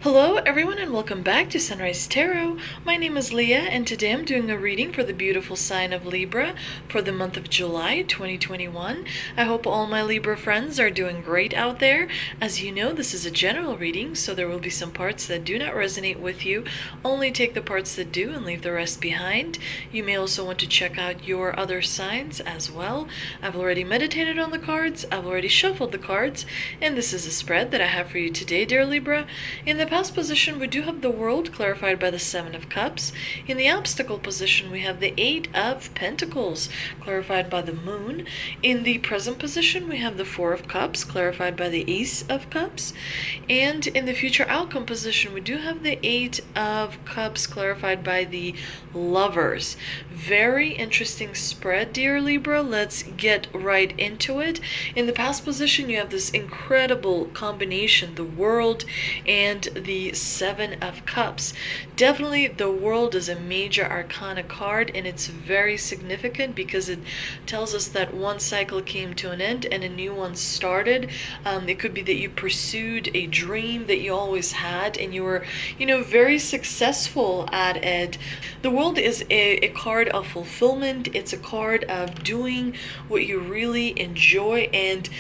Hello everyone and welcome back to Sunrise Tarot. My name is Leah and today I'm doing a reading for the beautiful sign of Libra for the month of July 2021. I hope all my Libra friends are doing great out there. As you know, this is a general reading, so there will be some parts that do not resonate with you. Only take the parts that do and leave the rest behind. You may also want to check out your other signs as well. I've already meditated on the cards, I've already shuffled the cards, and this is a spread that I have for you today, dear Libra. In the past position, we do have the World clarified by the Seven of Cups. In the obstacle position, we have the Eight of Pentacles clarified by the Moon. In the present position, we have the Four of Cups clarified by the Ace of Cups. And in the future outcome position, we do have the Eight of Cups clarified by the Lovers. Very interesting spread, dear Libra. Let's get right into it. In the past position, you have this incredible combination, the World and the Seven of Cups. Definitely the World is a major arcana card, and it's very significant because it tells us that one cycle came to an end and a new one started. It could be that you pursued a dream that you always had and you were, very successful at it. The World is a card of fulfillment. It's a card of doing what you really enjoy and,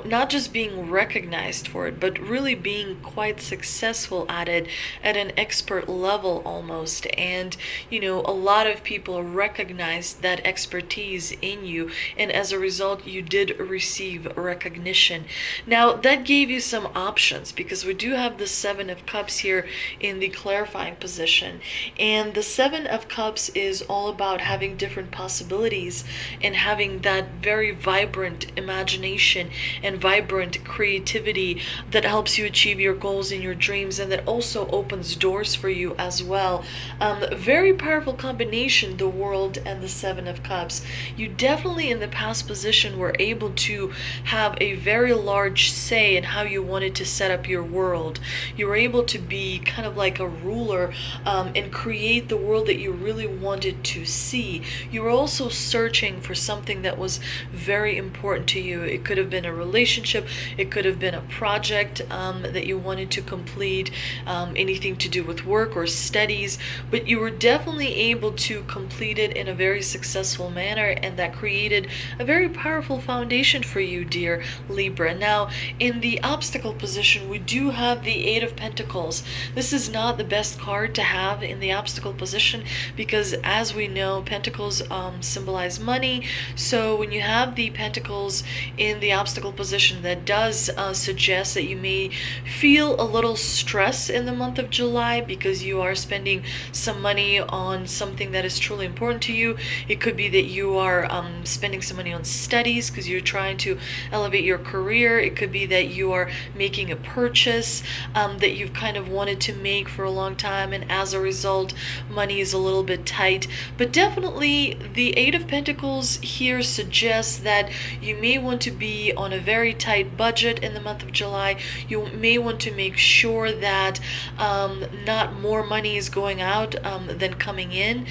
not just being recognized for it, but really being quite successful at it at an expert level almost. And a lot of people recognize that expertise in you, and as a result you did receive recognition. Now that gave you some options because we do have the Seven of Cups here in the clarifying position, and the Seven of Cups is all about having different possibilities and having that very vibrant imagination and vibrant creativity that helps you achieve your goals and your dreams, and that also opens doors for you as well. Very powerful combination, the World and the Seven of Cups. You definitely in the past position were able to have a very large say in how you wanted to set up your world. You were able to be kind of like a ruler and create the world that you really wanted to see. You were also searching for something that was very important to you. It could have been a relationship, it could have been a project that you wanted to complete, anything to do with work or studies, but you were definitely able to complete it in a very successful manner, and that created a very powerful foundation for you, dear Libra. Now, in the obstacle position, we do have the Eight of Pentacles. This is not the best card to have in the obstacle position because, as we know, Pentacles symbolize money. So when you have the Pentacles in the obstacle position, that does suggest that you may feel a little stress in the month of July because you are spending some money on something that is truly important to you. It could be that you are spending some money on studies because you're trying to elevate your career. It could be that you are making a purchase that you've kind of wanted to make for a long time, and as a result money is a little bit tight. But definitely the Eight of Pentacles here suggests that you may want to be on a very tight budget in the month of July. You may want to make sure that not more money is going out than coming in.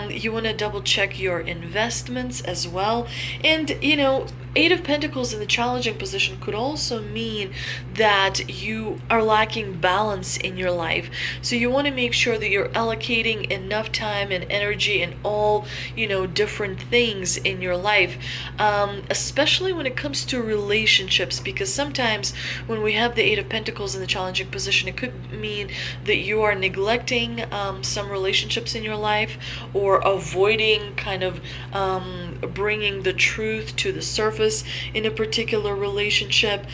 You want to double check your investments as well. And Eight of Pentacles in the challenging position could also mean that you are lacking balance in your life. So you want to make sure that you're allocating enough time and energy in all, different things in your life, especially when it comes to relationships, because sometimes when we have the Eight of Pentacles in the challenging position, it could mean that you are neglecting some relationships in your life, or avoiding kind of bringing the truth to the surface in a particular relationship.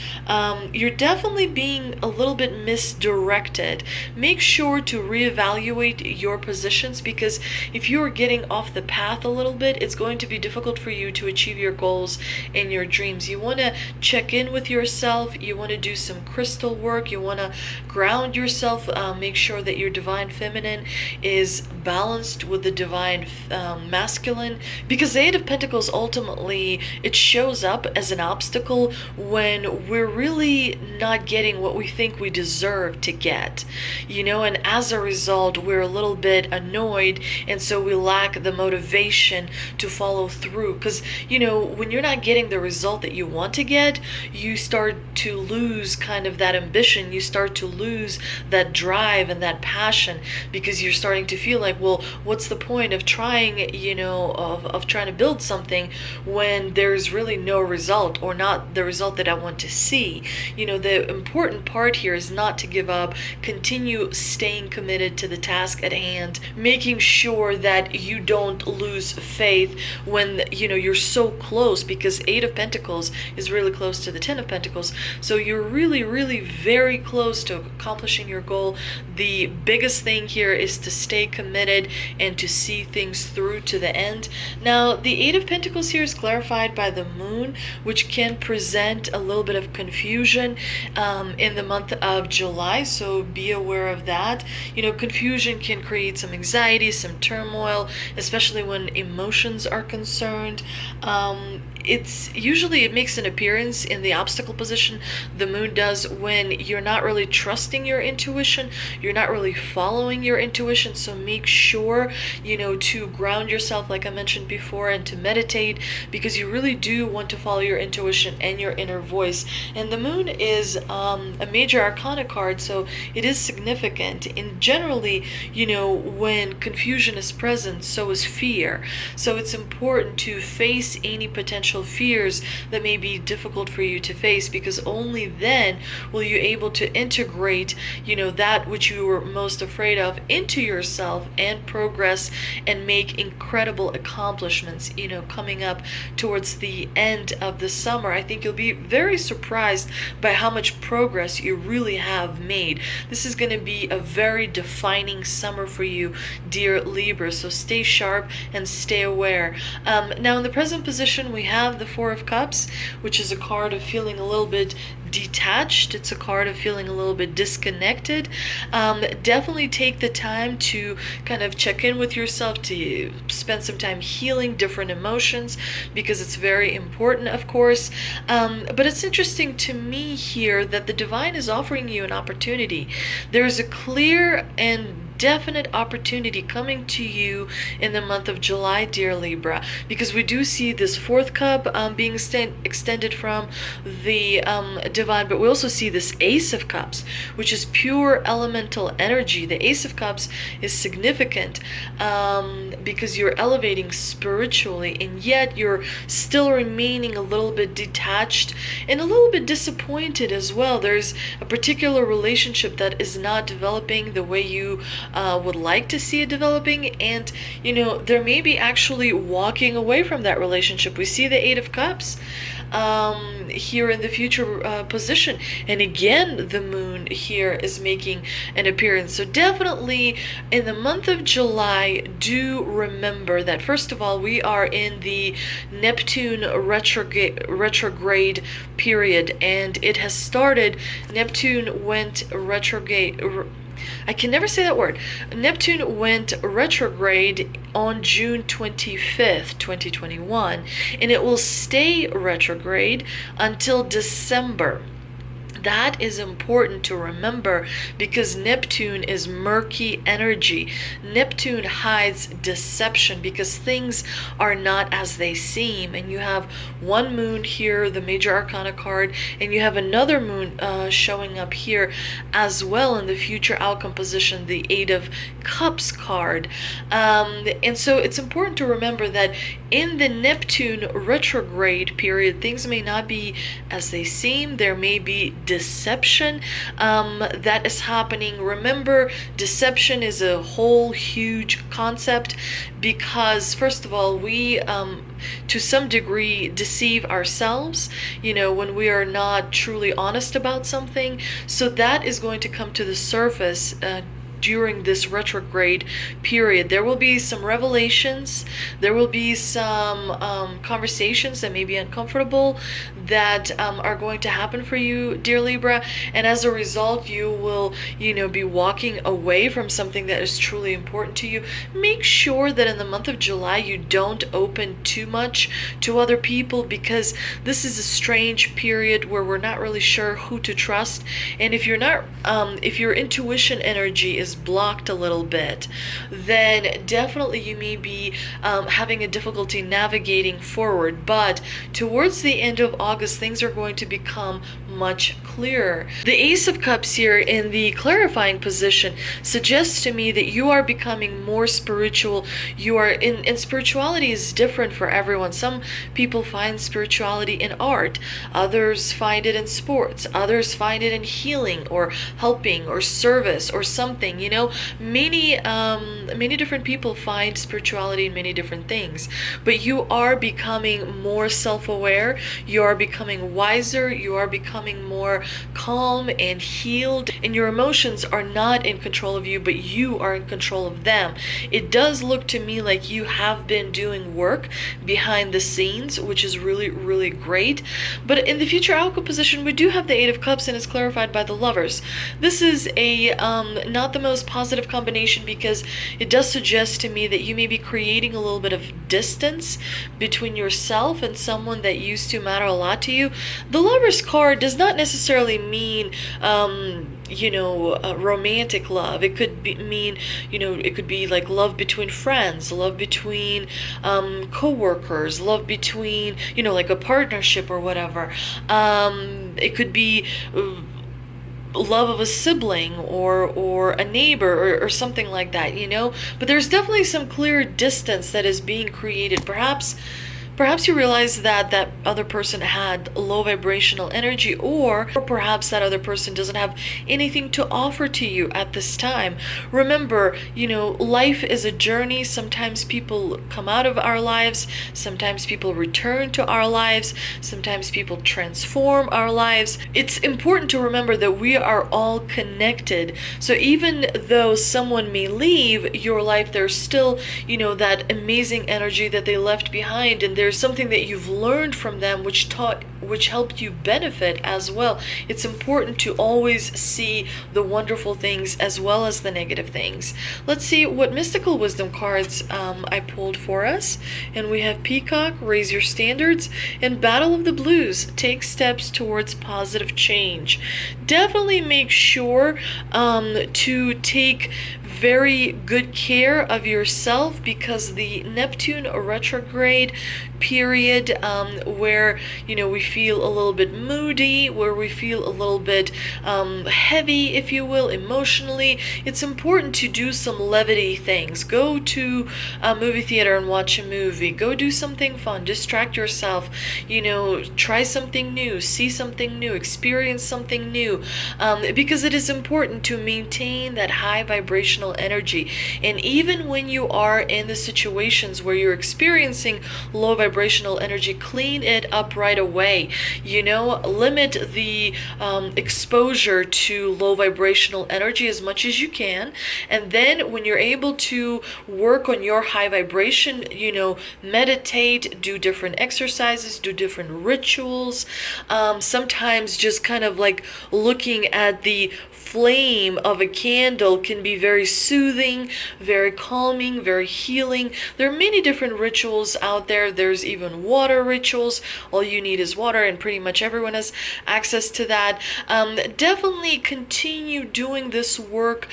You're definitely being a little bit misdirected. Make sure to reevaluate your positions, because if you are getting off the path a little bit, it's going to be difficult for you to achieve your goals and your dreams. You want to check in with yourself. You want to do some crystal work. You want to ground yourself. Make sure that your divine feminine is balanced with the divine masculine, because the Eight of Pentacles ultimately, it shows shows up as an obstacle when we're really not getting what we think we deserve to get, and as a result, we're a little bit annoyed, and so we lack the motivation to follow through. Because, when you're not getting the result that you want to get, you start to lose kind of that ambition, you start to lose that drive and that passion, because you're starting to feel like, well, what's the point of trying, of trying to build something when there's really no result, or not the result that I want to see. The important part here is not to give up, continue staying committed to the task at hand, making sure that you don't lose faith when, you're so close, because Eight of Pentacles is really close to the Ten of Pentacles. So you're really, really very close to accomplishing your goal. The biggest thing here is to stay committed and to see things through to the end. Now, the Eight of Pentacles here is clarified by the moon, which can present a little bit of confusion in the month of July, so be aware of that. Confusion can create some anxiety, some turmoil, especially when emotions are concerned. It makes an appearance in the obstacle position, the moon does, when you're not really trusting your intuition, you're not really following your intuition. So make sure, to ground yourself, like I mentioned before, and to meditate, because you really do want to follow your intuition and your inner voice. And the moon is a major arcana card, so it is significant. And generally, when confusion is present, so is fear. So it's important to face any potential fears that may be difficult for you to face, because only then will you able to integrate, that which you were most afraid of into yourself, and progress and make incredible accomplishments, coming up towards the end of the summer. I think you'll be very surprised by how much progress you really have made. This is going to be a very defining summer for you, dear Libra, so stay sharp and stay aware. Now, in the present position, we have the Four of Cups, which is a card of feeling a little bit detached. It's a card of feeling a little bit disconnected. Definitely take the time to kind of check in with yourself, to spend some time healing different emotions, because it's very important, of course. But it's interesting to me here that the divine is offering you an opportunity. There's a clear and definite opportunity coming to you in the month of July, dear Libra, because we do see this fourth cup being extended from the divine, but we also see this Ace of Cups, which is pure elemental energy. The Ace of Cups is significant because you're elevating spiritually, and yet you're still remaining a little bit detached and a little bit disappointed as well. There's a particular relationship that is not developing the way you would like to see it developing, and there may be actually walking away from that relationship. We see the Eight of Cups here in the future position, and again the moon here is making an appearance. So definitely in the month of July, do remember that first of all, we are in the Neptune retrograde period, and it has started. Neptune went retrograde. I can never say that word. Neptune went retrograde on June 25th, 2021, and it will stay retrograde until December. That is important to remember, because Neptune is murky energy. Neptune hides deception, because things are not as they seem. And you have one moon here, the major arcana card, and you have another moon showing up here as well in the future outcome position, the Eight of Cups card. And so it's important to remember that in the Neptune retrograde period, things may not be as they seem. There may be deception that is happening. Remember, deception is a whole huge concept, because first of all, we to some degree deceive ourselves, when we are not truly honest about something. So that is going to come to the surface during this retrograde period. There will be some revelations, there will be some conversations that may be uncomfortable, that are going to happen for you, dear Libra, and as a result, you will, be walking away from something that is truly important to you. Make sure that in the month of July you don't open too much to other people, because this is a strange period where we're not really sure who to trust. And if you're not, if your intuition energy is blocked a little bit, then definitely you may be having a difficulty navigating forward. But towards the end of August, things are going to become much clearer. The Ace of Cups here in the clarifying position suggests to me that you are becoming more spiritual. You are in spirituality is different for everyone. Some people find spirituality in art, others find it in sports, others find it in healing or helping or service or something. Many different people find spirituality in many different things, but you are becoming more self-aware, you are becoming wiser, you are becoming more calm and healed, and your emotions are not in control of you, but you are in control of them. It does look to me like you have been doing work behind the scenes, which is really, really great. But in the future outcome position, we do have the Eight of Cups, and it's clarified by the Lovers. This is a not the most positive combination, because it does suggest to me that you may be creating a little bit of distance between yourself and someone that used to matter a lot to you. The Lovers card does not necessarily mean romantic love. It could mean, it could be like love between friends, love between co-workers, love between, like a partnership or whatever. It could be love of a sibling or a neighbor or something like that, but there's definitely some clear distance that is being created. Perhaps you realize that that other person had low vibrational energy, or perhaps that other person doesn't have anything to offer to you at this time. Remember, life is a journey. Sometimes people come out of our lives, sometimes people return to our lives, sometimes people transform our lives. It's important to remember that we are all connected. So even though someone may leave your life, there's still, that amazing energy that they left behind, and there's something that you've learned from them which helped you benefit as well. It's important to always see the wonderful things as well as the negative things. Let's see what mystical wisdom cards I pulled for us. And we have Peacock, Raise Your Standards, and Battle of the Blues, Take Steps Towards Positive Change. Definitely make sure to take very good care of yourself, because the Neptune retrograde period, where we feel a little bit moody, where we feel a little bit heavy, if you will, emotionally, it's important to do some levity things. Go to a movie theater and watch a movie. Go do something fun, distract yourself, try something new, see something new, experience something new, because it is important to maintain that high vibrational energy. And even when you are in the situations where you're experiencing low vibrational energy, clean it up right away. Limit the exposure to low vibrational energy as much as you can. And then when you're able to work on your high vibration, meditate, do different exercises, do different rituals. Sometimes just kind of like looking at the flame of a candle can be very soothing, very calming, very healing. There are many different rituals out there. There's even water rituals. All you need is water, and pretty much everyone has access to that. Definitely continue doing this work,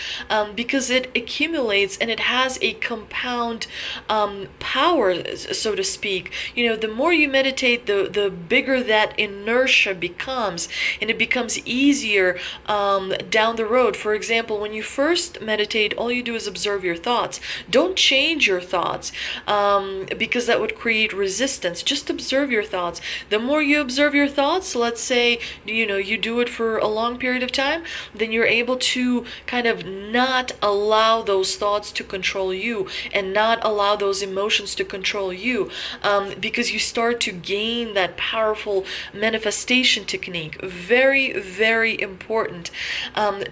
because it accumulates and it has a compound power, so to speak. The more you meditate, the bigger that inertia becomes, and it becomes easier down the road. For example, when you first meditate, all you do is observe your thoughts. Don't change your thoughts, because that would create resistance. Just observe your thoughts. The more you observe your thoughts, let's say you do it for a long period of time, then you're able to kind of not allow those thoughts to control you, and not allow those emotions to control you, because you start to gain that powerful manifestation technique. Very, very important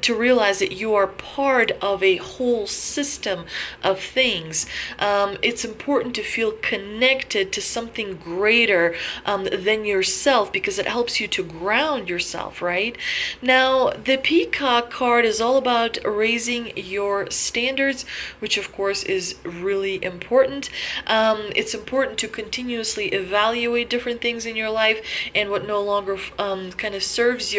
to realize that you are part of a whole system of things. It's important to feel connected to something greater than yourself, because it helps you to ground yourself, right? Now, the Peacock card is all about raising your standards, which of course is really important. It's important to continuously evaluate different things in your life, and what no longer kind of serves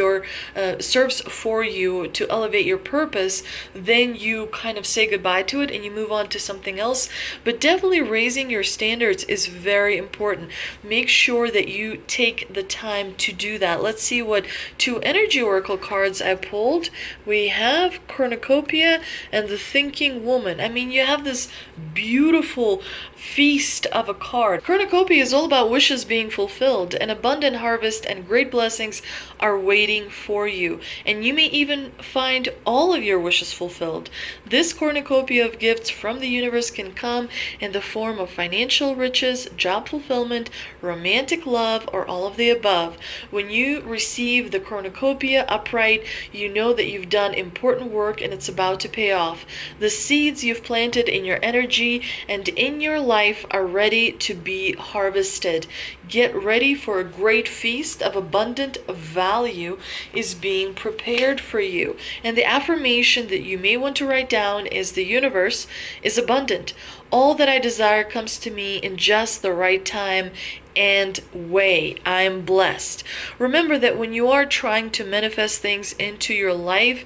for you to elevate your purpose, then you kind of say goodbye to it and you move on to something else. But definitely raising your standards is very important. Make sure that you take the time to do that. Let's see what two energy oracle cards I pulled. We have Cornucopia and the Thinking Woman. I mean, you have this beautiful feast of a card. Cornucopia is all about wishes being fulfilled. An abundant harvest and great blessings are waiting for you, and you may even find all of your wishes fulfilled. This cornucopia of gifts from the universe can come in the form of financial riches, job fulfillment, romantic love, or all of the above. When you receive the cornucopia upright, you know that you've done important work and it's about to pay off. The seeds you've planted in your energy and in your life are ready to be harvested. Get ready for a great feast of abundant value is being prepared for you. And the affirmation that you may want to write down is: the universe is abundant. All that I desire comes to me in just the right time and way. I am blessed. Remember that when you are trying to manifest things into your life,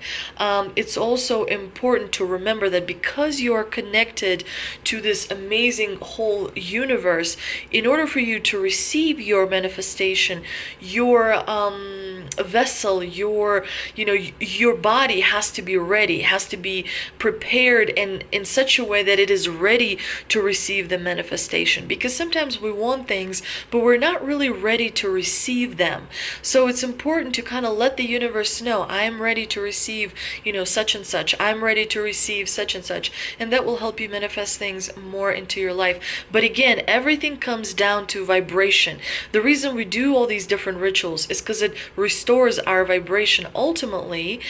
it's also important to remember that because you are connected to this amazing whole universe, in order for you to receive your manifestation, your vessel, your body has to be ready, has to be prepared in such a way that it is ready to receive the manifestation. Because sometimes we want things, but we're not really ready to receive them. So it's important to kind of let the universe know, I am ready to receive, such and such. I'm ready to receive such and such. And that will help you manifest things more into your life. But again, everything comes down to vibration. The reason we do all these different rituals is because it restores our vibration. Ultimately,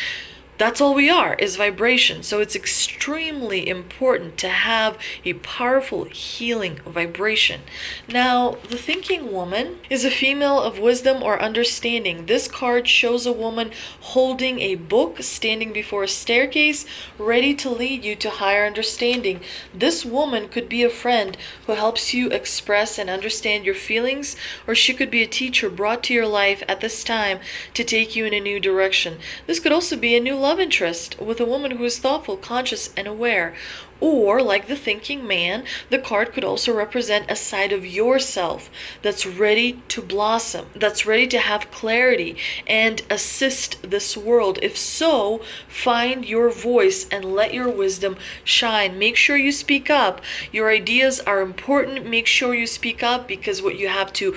that's all we are, is vibration. So it's extremely important to have a powerful healing vibration. Now, the Thinking Woman is a female of wisdom or understanding. This card shows a woman holding a book, standing before a staircase, ready to lead you to higher understanding. This woman could be a friend who helps you express and understand your feelings, or she could be a teacher brought to your life at this time to take you in a new direction. This could also be a new love interest with a woman who is thoughtful, conscious, and aware. Or, like the Thinking Man, the card could also represent a side of yourself that's ready to blossom, that's ready to have clarity and assist this world. If so, find your voice and let your wisdom shine. Make sure you speak up. Your ideas are important. Make sure you speak up, because what you have to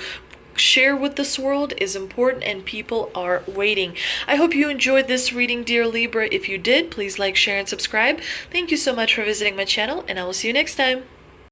share with this world is important and people are waiting. I hope you enjoyed this reading, dear Libra. If you did, please like, share, and subscribe. Thank you so much for visiting my channel, and I will see you next time.